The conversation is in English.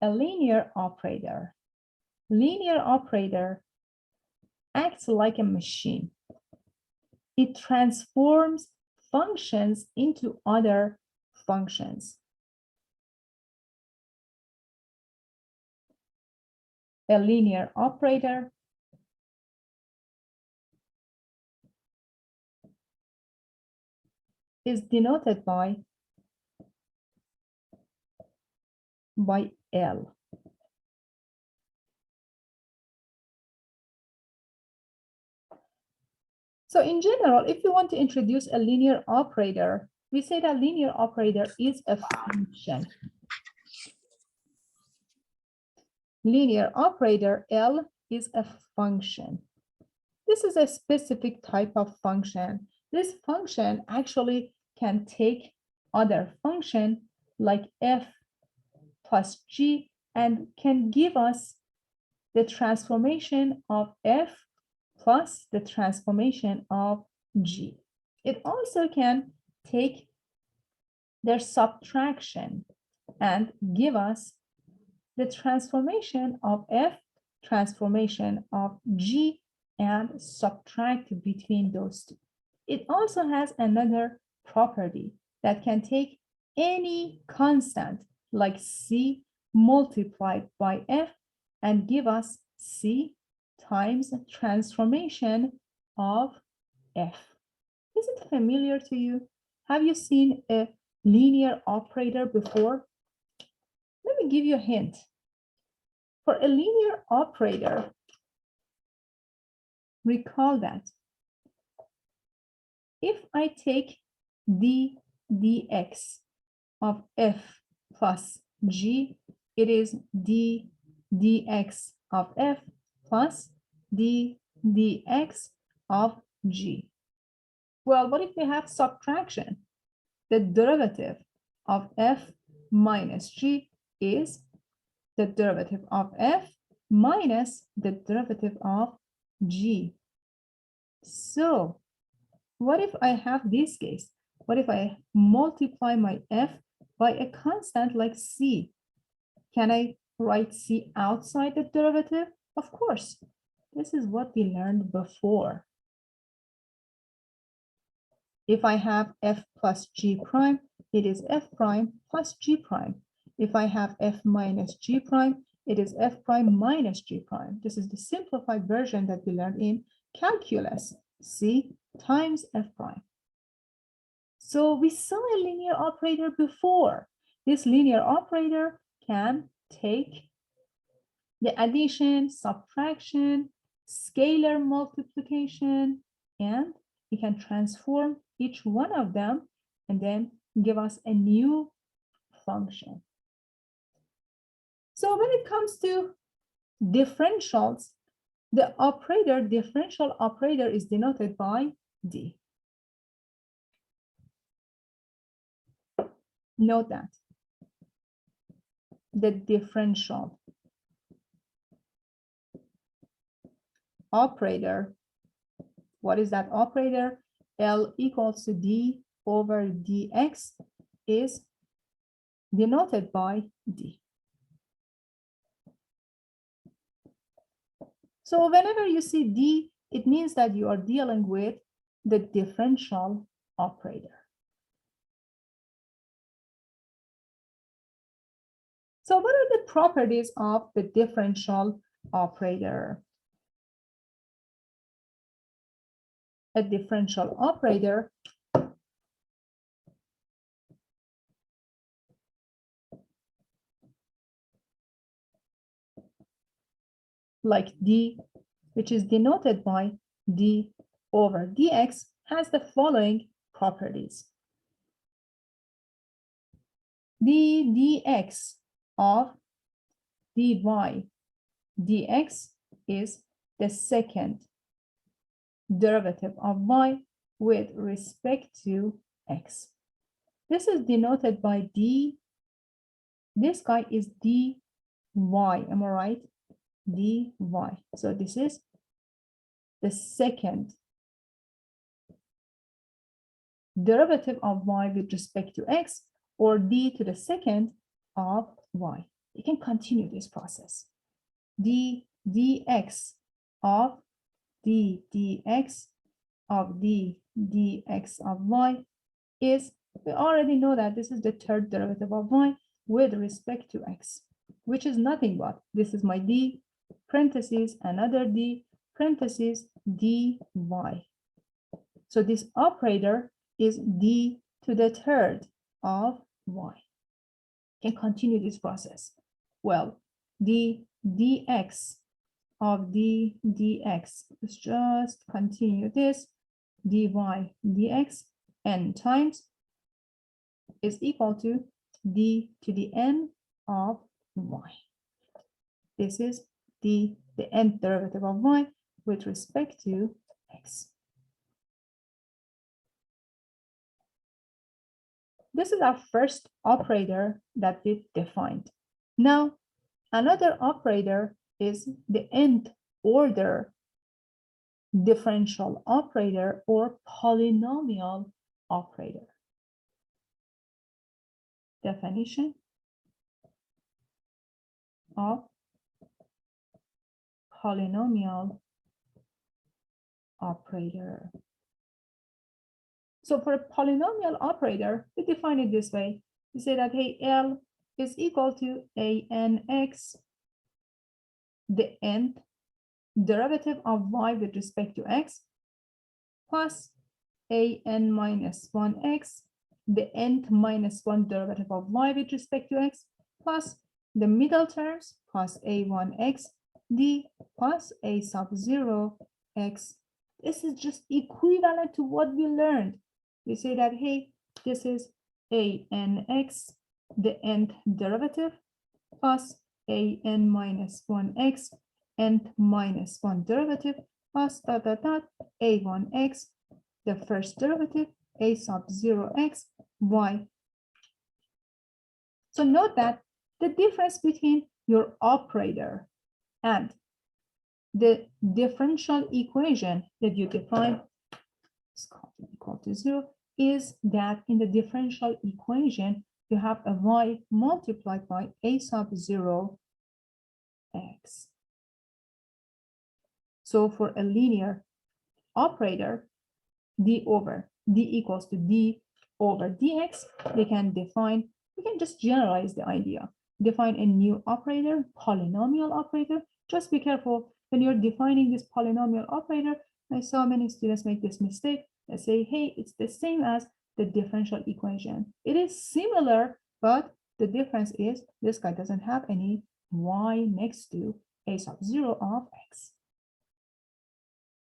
a linear operator. Linear operator acts like a machine. It transforms functions into other functions. A linear operator is denoted by L. So in general, if you want to introduce a linear operator, we say that linear operator is a function. Linear operator L is a function. This is a specific type of function. This function actually can take other function like f plus g and can give us the transformation of f plus the transformation of g. It also can take their subtraction and give us the transformation of f, transformation of g, and subtract between those two. It also has another property that can take any constant like c multiplied by f and give us c times transformation of f. Is it familiar to you? Have you seen a linear operator before? Let me give you a hint. For a linear operator, recall that if I take d dx of f plus g, it is d dx of f plus d dx of g. Well, what if we have subtraction? The derivative of f minus g is the derivative of f minus the derivative of g. So what if I have this case? What if I multiply my f by a constant like c? Can I write c outside the derivative? Of course. This is what we learned before. If I have f plus g prime, it is f prime plus g prime. If I have f minus g prime, it is f prime minus g prime. This is the simplified version that we learned in calculus, c times f prime. So we saw a linear operator before. This linear operator can take the addition, subtraction, scalar multiplication, and we can transform each one of them and then give us a new function. So when it comes to differentials, the operator, differential operator, is denoted by D. Note that the differential operator, what is that operator? L equals to D over dx is denoted by D. So whenever you see D, it means that you are dealing with the differential operator. So what are the properties of the differential operator? A differential operator like D, which is denoted by D over dx, has the following properties. D dx of dy dx is the second derivative of y with respect to x. This is denoted by D. This guy is dy, am I right? Dy. So this is the second derivative of y with respect to x, or d to the second of y. you can continue this process. D dx of d dx of d dx of y is, we already know that this is the third derivative of y with respect to x, which is nothing but, this is my d, parentheses, another d, parentheses, dy. So this operator is d to the third of y. Can continue this process. Well, d dx of d dx, let's just continue this, dy dx n times is equal to d to the n of y. This is the nth derivative of y with respect to x. This is our first operator that we defined. Now, another operator is the nth order differential operator or polynomial operator. Definition of polynomial operator. So for a polynomial operator, we define it this way. We say that, hey, L is equal to ANX, the nth derivative of y with respect to x, plus AN minus 1x, the nth minus 1 derivative of y with respect to x, plus the middle terms, plus A1x, d plus A sub 0 x. This is just equivalent to what we learned. We say that, hey, this is ANX, the nth derivative, plus AN minus 1x, nth minus 1 derivative, plus dot dot dot A1x, the first derivative, A sub 0x, y. So note that the difference between your operator and the differential equation that you define is equal to 0 is that in the differential equation, you have a y multiplied by A sub 0 x. So for a linear operator, d equals to d over dx, we can just generalize the idea. Define a new operator, polynomial operator. Just be careful when you're defining this polynomial operator. I saw many students make this mistake. They say, hey, it's the same as the differential equation. It is similar, but the difference is this guy doesn't have any y next to A sub 0 of x.